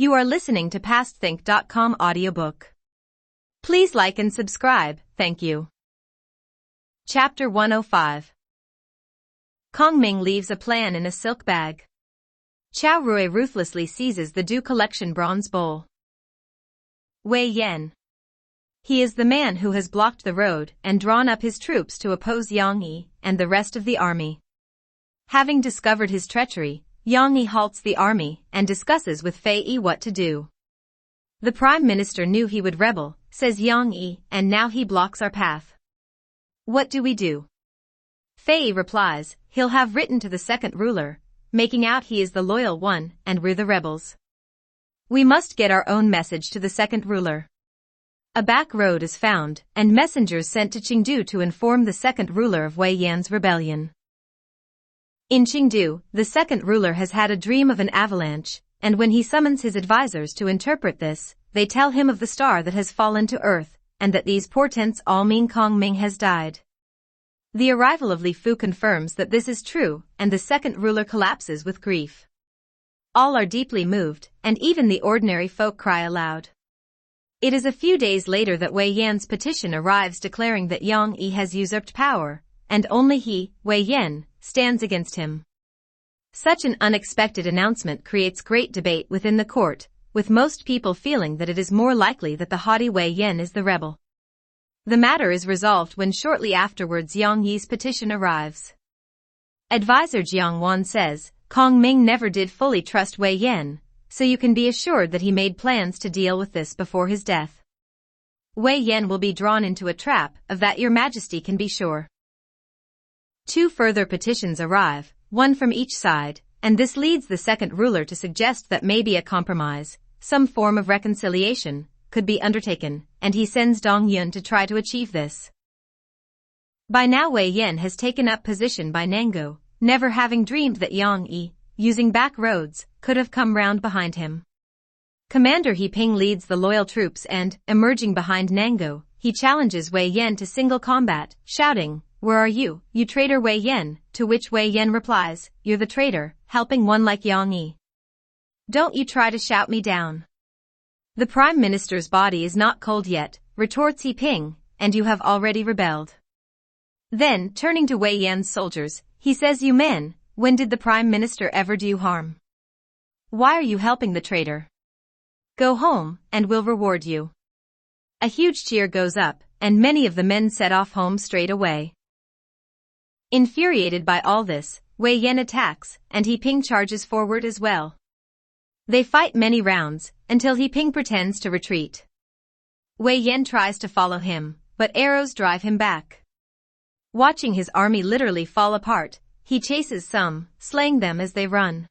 You are listening to PastThink.com audiobook. Please like and subscribe, thank you. Chapter 105. Kong Ming leaves a plan in a silk bag. Chao Rui ruthlessly seizes the Du Collection bronze bowl. Wei Yan. He is the man who has blocked the road and drawn up his troops to oppose Yang Yi and the rest of the army. Having discovered his treachery, Yang Yi halts the army and discusses with Fei Yi what to do. The Prime Minister knew he would rebel, says Yang Yi, and now he blocks our path. What do we do? Fei Yi replies, he'll have written to the second ruler, making out he is the loyal one and we're the rebels. We must get our own message to the second ruler. A back road is found, and messengers sent to Qingdu to inform the second ruler of Wei Yan's rebellion. In Qingdu, the second ruler has had a dream of an avalanche, and when he summons his advisors to interpret this, they tell him of the star that has fallen to earth, and that these portents all mean Kong Ming has died. The arrival of Li Fu confirms that this is true, and the second ruler collapses with grief. All are deeply moved, and even the ordinary folk cry aloud. It is a few days later that Wei Yan's petition arrives declaring that Yang Yi has usurped power, and only he, Wei Yan, stands against him. Such an unexpected announcement creates great debate within the court, with most people feeling that it is more likely that the haughty Wei Yan is the rebel. The matter is resolved when shortly afterwards Yang Yi's petition arrives. Advisor Jiang Wan says, Kong Ming never did fully trust Wei Yan, so you can be assured that he made plans to deal with this before his death. Wei Yan will be drawn into a trap, of that your majesty can be sure. 2 further petitions arrive, one from each side, and this leads the second ruler to suggest that maybe a compromise, some form of reconciliation, could be undertaken, and he sends Dong Yun to try to achieve this. By now Wei Yan has taken up position by Nango, never having dreamed that Yang Yi, using back roads, could have come round behind him. Commander He Ping leads the loyal troops and, emerging behind Nango, he challenges Wei Yan to single combat, shouting, "Where are you, you traitor Wei Yan?" To which Wei Yan replies, "You're the traitor, helping one like Yang Yi. Don't you try to shout me down." "The Prime Minister's body is not cold yet," retorts He Ping, "and you have already rebelled." Then, turning to Wei Yan's soldiers, he says, "You men, when did the Prime Minister ever do you harm? Why are you helping the traitor? Go home, and we'll reward you." A huge cheer goes up, and many of the men set off home straight away. Infuriated by all this, Wei Yan attacks, and He Ping charges forward as well. They fight many rounds, until He Ping pretends to retreat. Wei Yan tries to follow him, but arrows drive him back. Watching his army literally fall apart, he chases some, slaying them as they run.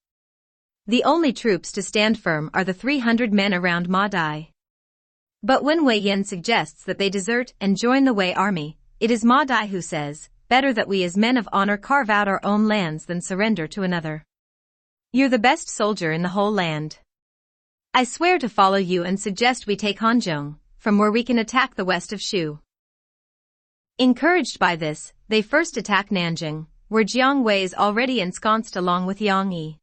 The only troops to stand firm are the 300 men around Ma Dai. But when Wei Yan suggests that they desert and join the Wei army, it is Ma Dai who says, "Better that we as men of honor carve out our own lands than surrender to another. You're the best soldier in the whole land. I swear to follow you and suggest we take Guanzhong, from where we can attack the west of Shu." Encouraged by this, they first attack Nanjing, where Jiang Wei is already ensconced along with Yang Yi.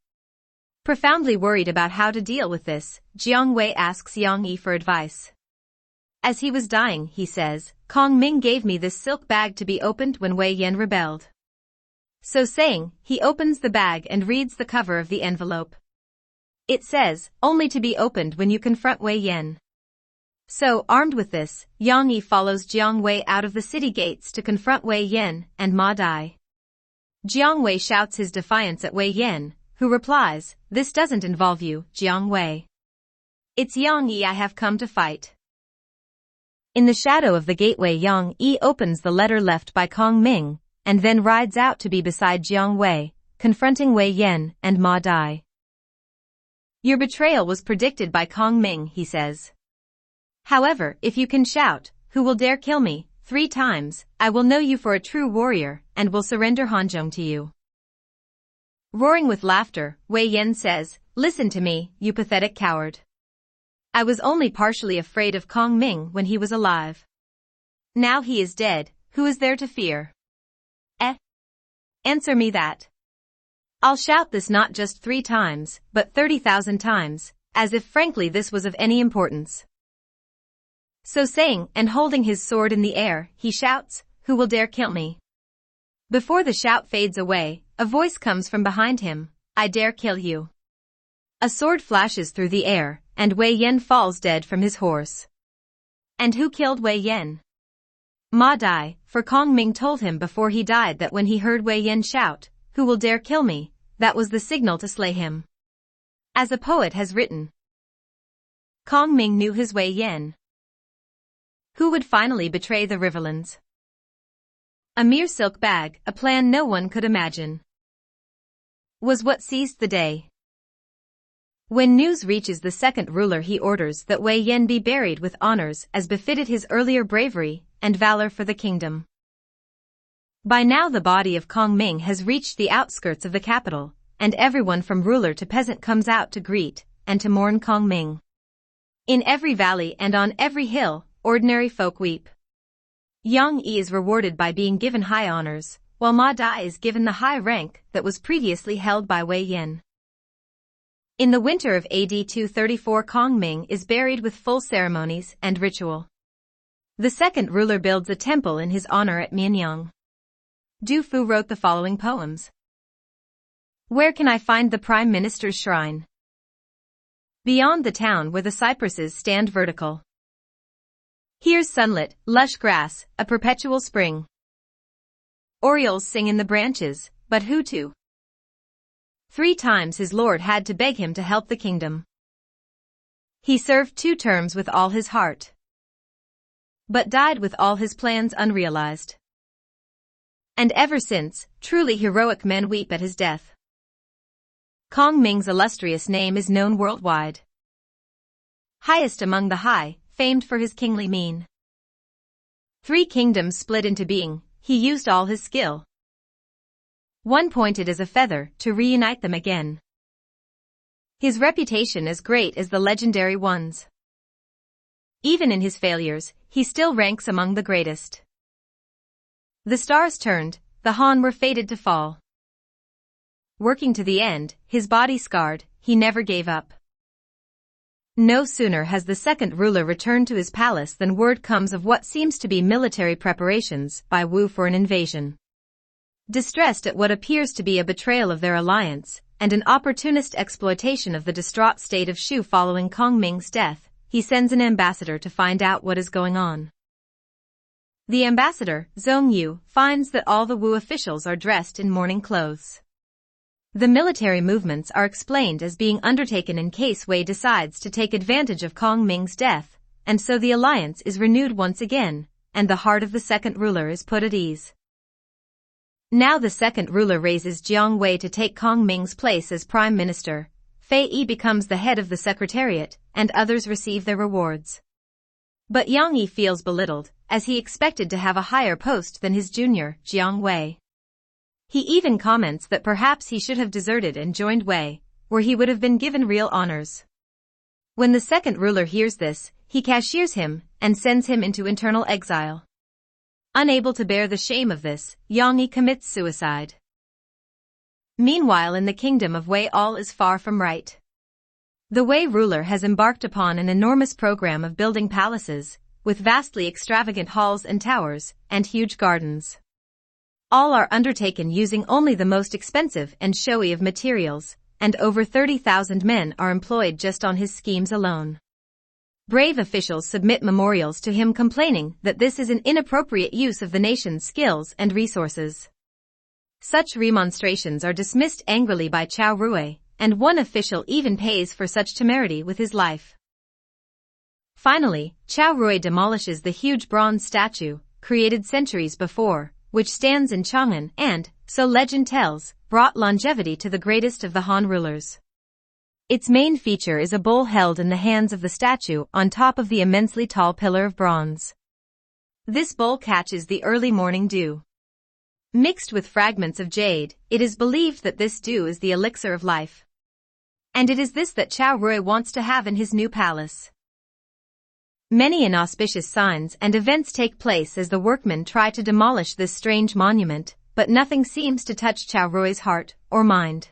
Profoundly worried about how to deal with this, Jiang Wei asks Yang Yi for advice. As he was dying, he says, "Kong Ming gave me this silk bag to be opened when Wei Yan rebelled." So saying, he opens the bag and reads the cover of the envelope. It says, "Only to be opened when you confront Wei Yan." So, armed with this, Yang Yi follows Jiang Wei out of the city gates to confront Wei Yan and Ma Dai. Jiang Wei shouts his defiance at Wei Yan, who replies, "This doesn't involve you, Jiang Wei. It's Yang Yi I have come to fight." In the shadow of the gateway Yang Yi opens the letter left by Kong Ming, and then rides out to be beside Jiang Wei, confronting Wei Yan and Ma Dai. "Your betrayal was predicted by Kong Ming," he says. "However, if you can shout, 'Who will dare kill me?' 3 times, I will know you for a true warrior, and will surrender Guanzhong to you." Roaring with laughter, Wei Yan says, "Listen to me, you pathetic coward. I was only partially afraid of Kong Ming when he was alive. Now he is dead, who is there to fear? Answer me that. I'll shout this not just 3 times, but 30,000 times, as if frankly this was of any importance. So saying, and holding his sword in the air, he shouts, "Who will dare kill me?" Before the shout fades away, a voice comes from behind him, "I dare kill you." A sword flashes through the air, and Wei Yan falls dead from his horse. And who killed Wei Yan? Ma Dai, for Kong Ming told him before he died that when he heard Wei Yan shout, "Who will dare kill me?" that was the signal to slay him. As a poet has written, Kong Ming knew his Wei Yan. Who would finally betray the Riverlands? A mere silk bag, a plan no one could imagine, was what seized the day. When news reaches the second ruler, he orders that Wei Yan be buried with honors as befitted his earlier bravery and valor for the kingdom. By now the body of Kong Ming has reached the outskirts of the capital, and everyone from ruler to peasant comes out to greet and to mourn Kong Ming. In every valley and on every hill, ordinary folk weep. Yang Yi is rewarded by being given high honors, while Ma Dai is given the high rank that was previously held by Wei Yan. In the winter of AD 234, Kong Ming is buried with full ceremonies and ritual. The second ruler builds a temple in his honor at Mianyang. Du Fu wrote the following poems. Where can I find the Prime Minister's shrine? Beyond the town where the cypresses stand vertical. Here's sunlit, lush grass, a perpetual spring. Orioles sing in the branches, but who to? 3 times his lord had to beg him to help the kingdom. He served 2 terms with all his heart, but died with all his plans unrealized. And ever since, truly heroic men weep at his death. Kong Ming's illustrious name is known worldwide. Highest among the high, famed for his kingly mien. 3 kingdoms split into being, he used all his skill. One pointed as a feather to reunite them again. His reputation as great as the legendary ones. Even in his failures, he still ranks among the greatest. The stars turned, the Han were fated to fall. Working to the end, his body scarred, he never gave up. No sooner has the second ruler returned to his palace than word comes of what seems to be military preparations by Wu for an invasion. Distressed at what appears to be a betrayal of their alliance, and an opportunist exploitation of the distraught state of Shu following Kong Ming's death, he sends an ambassador to find out what is going on. The ambassador, Zhong Yu, finds that all the Wu officials are dressed in mourning clothes. The military movements are explained as being undertaken in case Wei decides to take advantage of Kong Ming's death, and so the alliance is renewed once again, and the heart of the second ruler is put at ease. Now the second ruler raises Jiang Wei to take Kong Ming's place as prime minister. Fei Yi becomes the head of the secretariat, and others receive their rewards. But Yang Yi feels belittled, as he expected to have a higher post than his junior, Jiang Wei. He even comments that perhaps he should have deserted and joined Wei, where he would have been given real honors. When the second ruler hears this, he cashiers him and sends him into internal exile. Unable to bear the shame of this, Yang Yi commits suicide. Meanwhile, in the kingdom of Wei, all is far from right. The Wei ruler has embarked upon an enormous program of building palaces, with vastly extravagant halls and towers, and huge gardens. All are undertaken using only the most expensive and showy of materials, and over 30,000 men are employed just on his schemes alone. Brave officials submit memorials to him complaining that this is an inappropriate use of the nation's skills and resources. Such remonstrations are dismissed angrily by Chao Rui, and one official even pays for such temerity with his life. Finally, Chao Rui demolishes the huge bronze statue, created centuries before, which stands in Chang'an and, so legend tells, brought longevity to the greatest of the Han rulers. Its main feature is a bowl held in the hands of the statue on top of the immensely tall pillar of bronze. This bowl catches the early morning dew. Mixed with fragments of jade, it is believed that this dew is the elixir of life. And it is this that Chao Rui wants to have in his new palace. Many inauspicious signs and events take place as the workmen try to demolish this strange monument, but nothing seems to touch Chao Rui's heart or mind.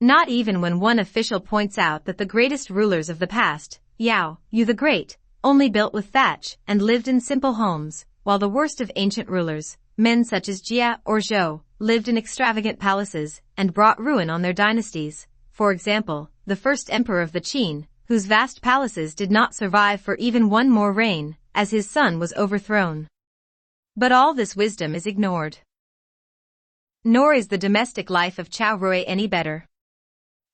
Not even when one official points out that the greatest rulers of the past, Yao, Yu the Great, only built with thatch and lived in simple homes, while the worst of ancient rulers, men such as Jia or Zhou, lived in extravagant palaces and brought ruin on their dynasties. For example, the first emperor of the Qin, whose vast palaces did not survive for even one more reign, as his son was overthrown. But all this wisdom is ignored. Nor is the domestic life of Chao Rui any better.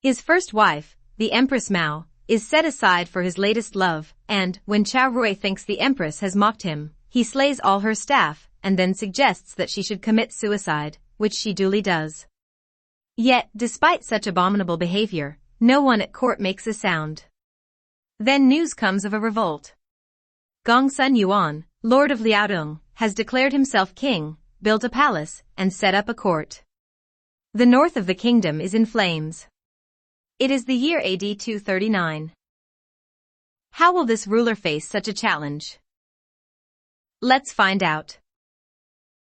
His first wife, the Empress Mao, is set aside for his latest love, and, when Chao Rui thinks the Empress has mocked him, he slays all her staff, and then suggests that she should commit suicide, which she duly does. Yet, despite such abominable behavior, no one at court makes a sound. Then news comes of a revolt. Gongsun Yuan, lord of Liaodong, has declared himself king, built a palace, and set up a court. The north of the kingdom is in flames. It is the year AD 239. How will this ruler face such a challenge? Let's find out.